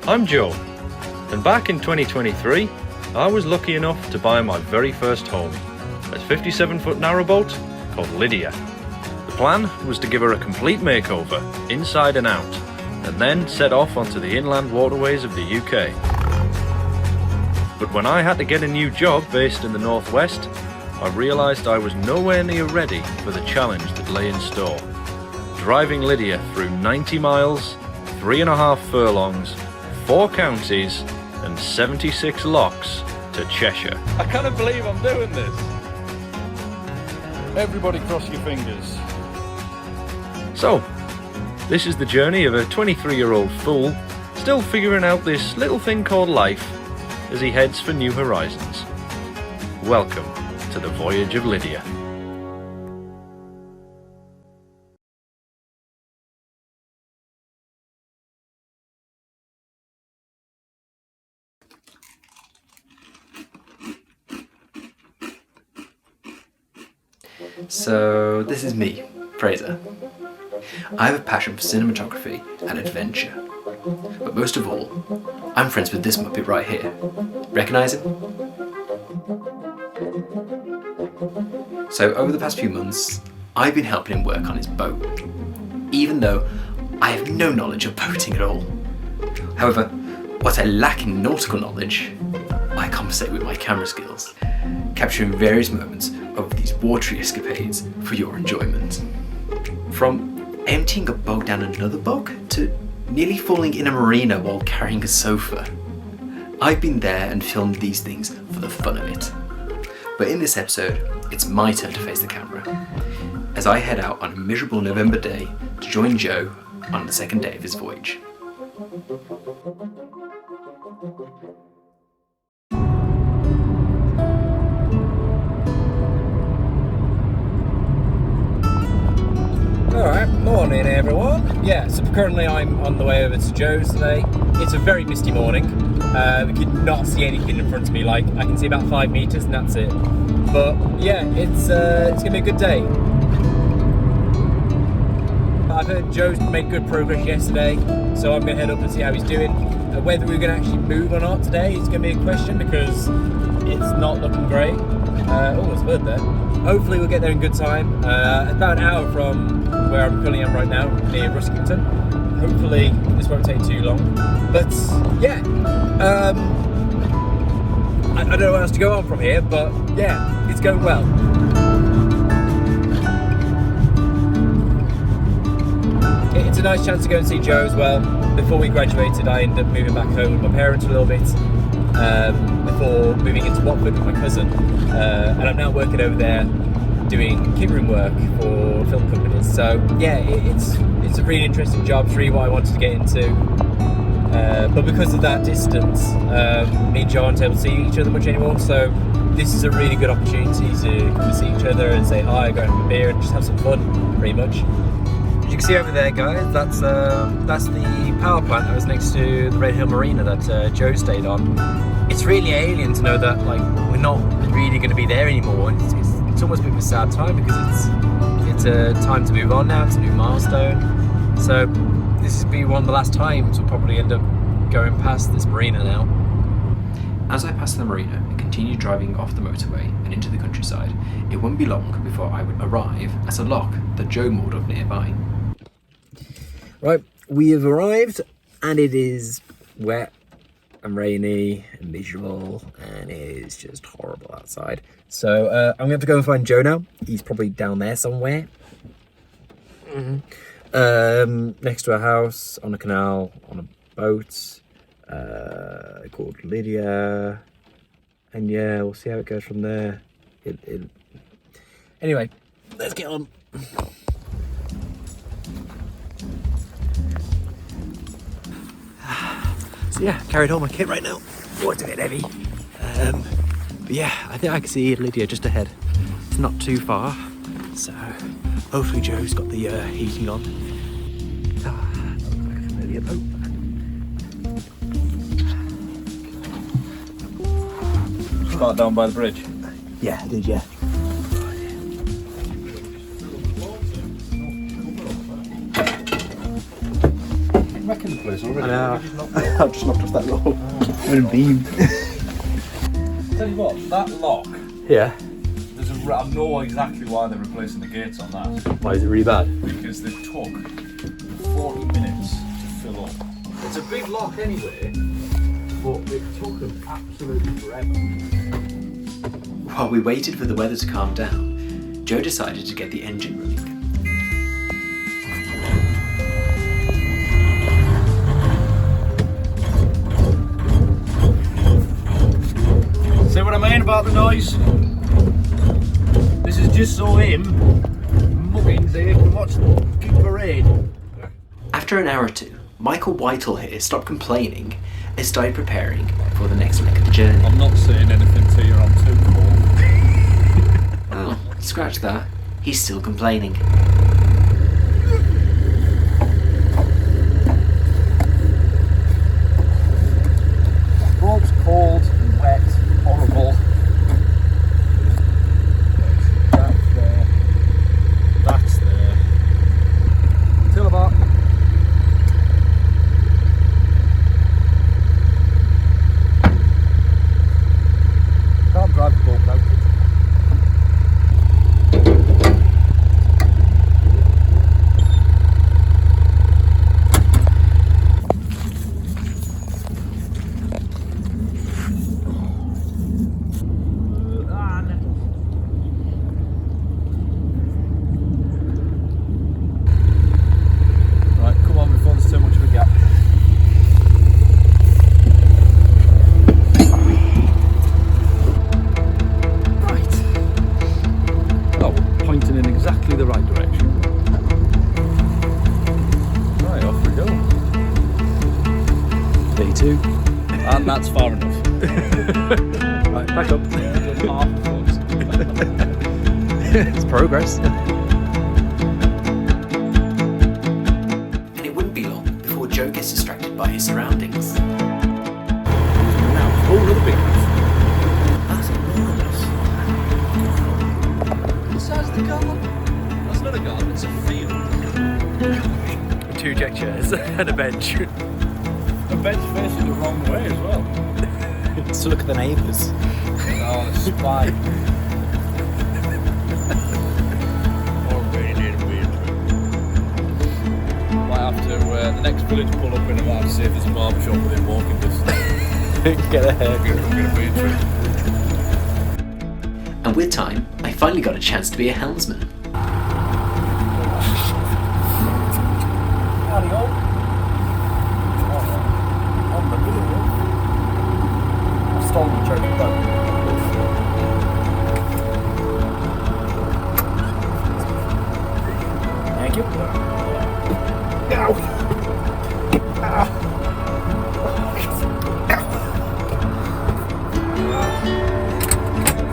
I'm Joe, and back in 2023, I was lucky enough to buy my very first home, a 57-foot narrowboat called Lydia. The plan was to give her a complete makeover, inside and out, and then set off onto the inland waterways of the UK. But when I had to get a new job based in the northwest, I realised I was nowhere near ready for the challenge that lay in store. Driving Lydia through 90 miles, 3.5 furlongs, 4 counties and 76 locks to Cheshire. I can't believe I'm doing this. Everybody cross your fingers. So, this is the journey of a 23-year-old fool still figuring out this little thing called life as he heads for new horizons. Welcome to the Voyage of Lydia. So this is me, Fraser. I have a passion for cinematography and adventure. But most of all, I'm friends with this muppet right here. Recognise him? So over the past few months, I've been helping him work on his boat, even though I have no knowledge of boating at all. However, what I lack in nautical knowledge, I compensate with my camera skills, capturing various moments of these watery escapades for your enjoyment. From emptying a boat down another bog to nearly falling in a marina while carrying a sofa. I've been there and filmed these things for the fun of it. But in this episode, it's my turn to face the camera, as I head out on a miserable November day to join Joe on the second day of his voyage. Alright, morning everyone. Yeah, so currently I'm on the way over to Joe's today. It's a very misty morning. We could not see anything in front of me, like I can see about 5 meters and that's it. But yeah, it's gonna be a good day. I've heard Joe's made good progress yesterday, so I'm gonna head up and see how he's doing. Whether we're gonna actually move or not today is gonna be a question because it's not looking great. Oh, there's a bird there. Hopefully we'll get there in good time. About an hour from where I'm currently am right now, near Ruskington. Hopefully this won't take too long. But yeah, I don't know what else to go on from here, but yeah, it's going well. It's a nice chance to go and see Joe as well. Before we graduated, I ended up moving back home with my parents a little bit. Before moving into Watford with my cousin, and I'm now working over there doing kit room work for film companies. So yeah, it's a really interesting job. It's really what I wanted to get into, but because of that distance, me and Joe aren't able to see each other much anymore. So this is a really good opportunity to come and see each other and say hi, go and have a beer, and just have some fun, pretty much. As you can see over there, guys, that's the power plant that was next to the Red Hill Marina that Joe stayed on. It's really alien to know that like we're not really going to be there anymore. It's almost a bit of a sad time because it's a time to move on now. It's a new milestone. So this will be one of the last times we'll probably end up going past this marina now. As I passed the marina and continued driving off the motorway and into the countryside, it wouldn't be long before I would arrive at a lock that Joe moored up nearby. Right, we have arrived and it is wet and rainy and miserable and it is just horrible outside. So I'm going to have to go and find Joe now. He's probably down there somewhere. Next to a house, on a canal, on a boat called Lydia. And yeah, we'll see how it goes from there. Anyway, let's get on. So yeah, carried all my kit right now. Oh, it's a bit heavy. But yeah, I think I can see Lydia just ahead. It's not too far, so hopefully Joe's got the heating on. Looks like a familiar boat. Start down by the bridge. Yeah, I did, yeah. in the place already. I know. You just knocked it off. I've just knocked off that rope. With a beam. Tell you what, that lock, Yeah. I know exactly why they're replacing the gates on that. Why is it really bad? Because they took 40 minutes to fill up. It's a big lock anyway, but it took them absolutely forever. While we waited for the weather to calm down, Joe decided to get the engine running. See what I mean about the noise? This is just so him, muggins here, can watch the fucking parade. After an hour or two, Michael Whitehall here stopped complaining and started preparing for the next leg of the journey. I'm not saying anything to you, I'm too cold. Oh, scratch that. He's still complaining. Rope's cold, wet, horrible. That's there. That's there. Till about. Can't drive the boat without it. Right, come on before there's too much of a gap. Right. Oh, we're pointing in exactly the right direction. Right, off we go. Day 2. And that's far enough. Right, back up. Half a foot. It's progress. And it wouldn't be long before Joe gets distracted by his surroundings. Now, oh, another big house. That's enormous. The size of the garden? That's not a garden, it's a field. 2 deck chairs and a bench. The bed's facing the wrong way as well. So look at the neighbours. Oh, the spy. Might have to, the next village pull up in and might have to see if there's a barber shop within walking distance. Get a haircut. Come get a weed trip. And with time, I finally got a chance to be a helmsman. Howdy ho. On the wheel. I've stolen the church boat. Thank you. Ow.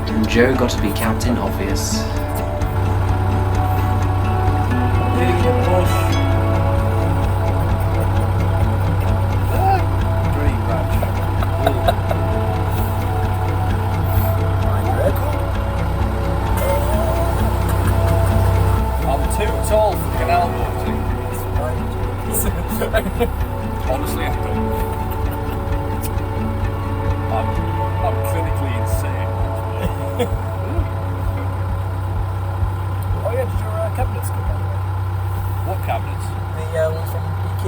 And Joe got to be Captain Obvious. Big bush. Green patch. I'm too tall for canal boating. Honestly, I don't. I'm clinically insane. Oh yeah, did your cabinets come by the way? What cabinets? The ones from EQ.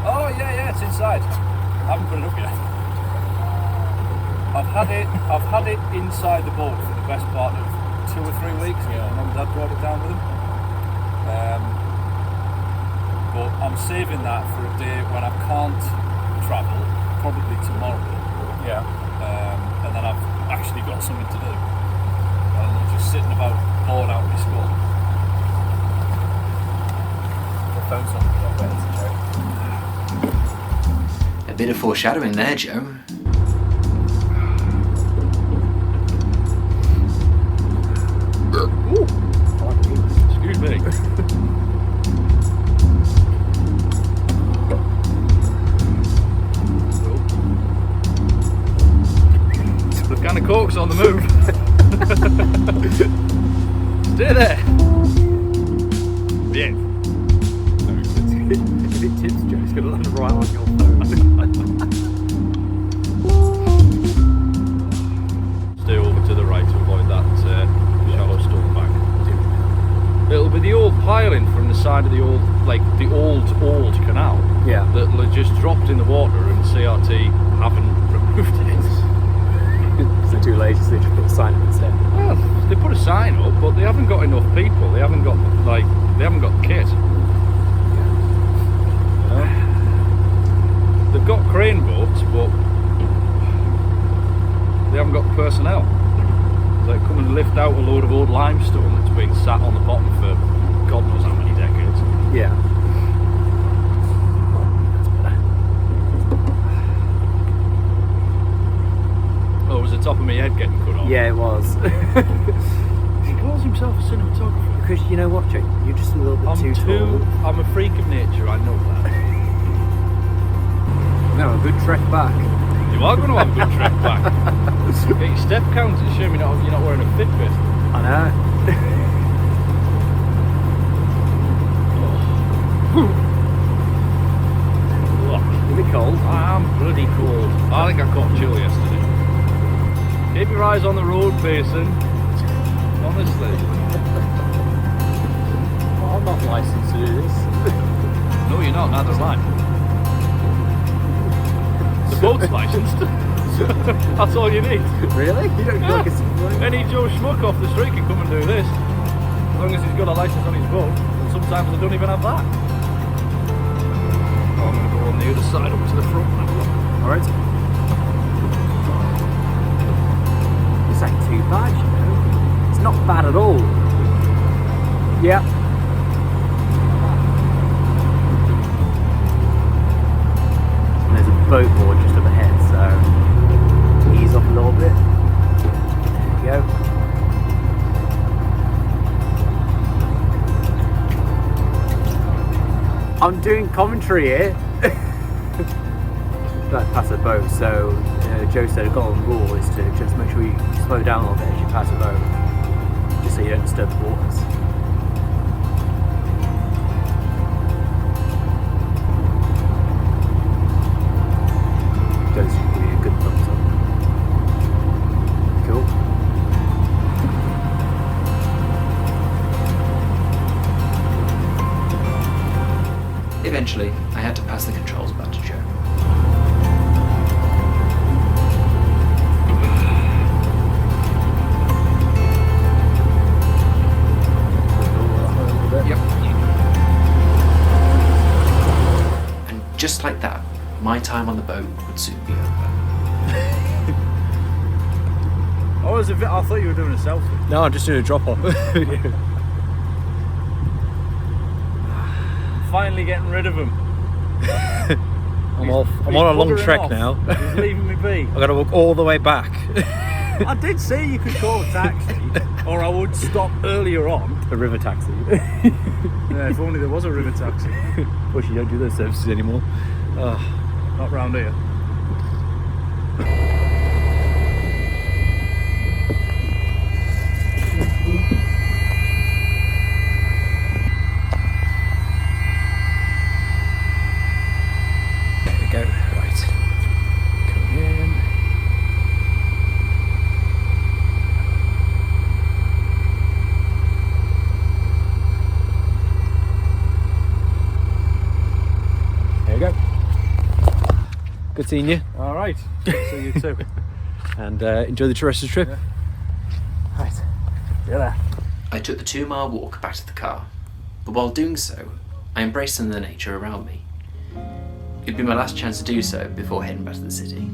Oh yeah, it's inside. I haven't put it up yet. I've had it inside the boat for the best part of 2 or 3 weeks. Yeah, Mum and Dad brought it down with them. But I'm saving that for a day when I can't travel, probably tomorrow. Yeah. And then I've actually got something to do. I'm not just sitting about bored out of my skull. The phone's not going to get A bit of foreshadowing there, Joe. Excuse me. The can of Coke's on the move. Stay there. Bien. a bit tipsy, Joe. It's going to land right on your phone. Stay over to the right to avoid that shallow stone bank. It'll be the old piling from the side of the old, like the old canal. Yeah. That just dropped in the water and CRT haven't removed it. Because they're too lazy, so they just put a sign up instead. Well, they put a sign up, but they haven't got enough people. They haven't got kit. They've got crane boats, but they haven't got personnel. So they come and lift out a load of old limestone that's been sat on the bottom for God knows how many decades. Yeah. Oh, it was the top of my head getting cut off. Yeah, it was. He calls himself a cinematographer. Because you know what, Jake? You're just a little bit too tall. I'm a freak of nature, I know that. No, a good trek back. You are going to have a good trek back. Get your step count, it's shame you're not wearing a Fitbit. I know. Look, Is it cold? I'm bloody cold. I think I caught chill yesterday. Keep your eyes on the road, Pearson. Honestly. Well, I'm not licensed to do this. No, you're not, neither's mine. The boat's licensed. That's all you need. Really? You don't feel like it's... Any Joe Schmuck off the street can come and do this. As long as he's got a license on his boat. And sometimes they don't even have that. Oh, I'm going to go on the other side up to the front now. Alright. This ain't too bad, you know. It's not bad at all. Yeah. And there's a boat board just up ahead, so ease up a little bit. There we go. I'm doing commentary here. Like pass a boat, so Joe said a golden rule is to just make sure you slow down a little bit as you pass a boat, just so you don't disturb the waters. Joe's giving you a good thumbs up. Cool. Eventually, I had to pass the controls back to Joe. Yep. And just like that, my time on the boat would soon be over. I thought you were doing a selfie. No, I'm just doing a drop off. Finally getting rid of him. I'm on a long trek now. He's leaving me be. I've got to walk all the way back. I did say you could call a taxi, or I would stop earlier on. A river taxi. Yeah, if only there was a river taxi. Wish you don't do those services anymore. Not round here. There we go. Right. Come in. There we go. Good seeing you. All right. See you too. And enjoy the rest of the trip. Yeah. Right. See you there. I took the 2-mile walk back to the car, but while doing so, I embraced some of the nature around me. It'd be my last chance to do so before heading back to the city.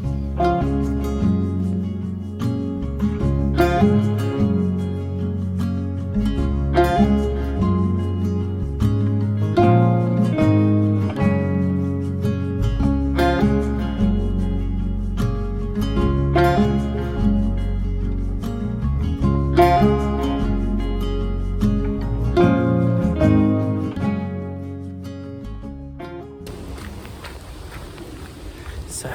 So,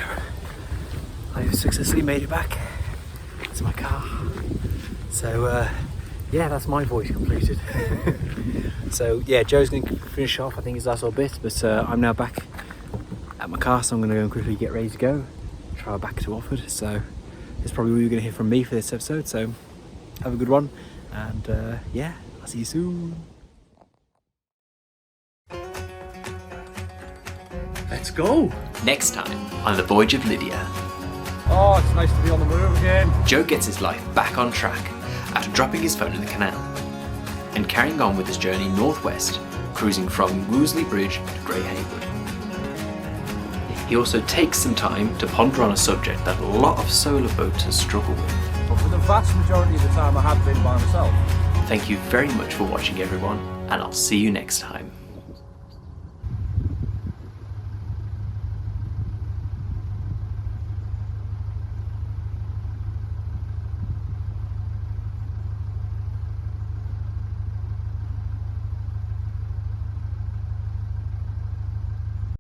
I've successfully made it back to my car. So, yeah, that's my voyage completed. So yeah, Joe's going to finish off, I think, his last little bit, but I'm now back at my car, so I'm going to go and quickly get ready to go, travel back to Watford. So that's probably what you're going to hear from me for this episode, so have a good one, and yeah, I'll see you soon. Let's go. Next time on the Voyage of Lydia, Oh, it's nice to be on the move again. Joe gets his life back on track after dropping his phone in the canal and carrying on with his journey northwest, cruising from Woolsey Bridge to Grey Haywood. He also takes some time to ponder on a subject that a lot of solar boaters struggle with. But for the vast majority of the time I have been by myself. Thank you very much for watching, everyone, and I'll see you next time.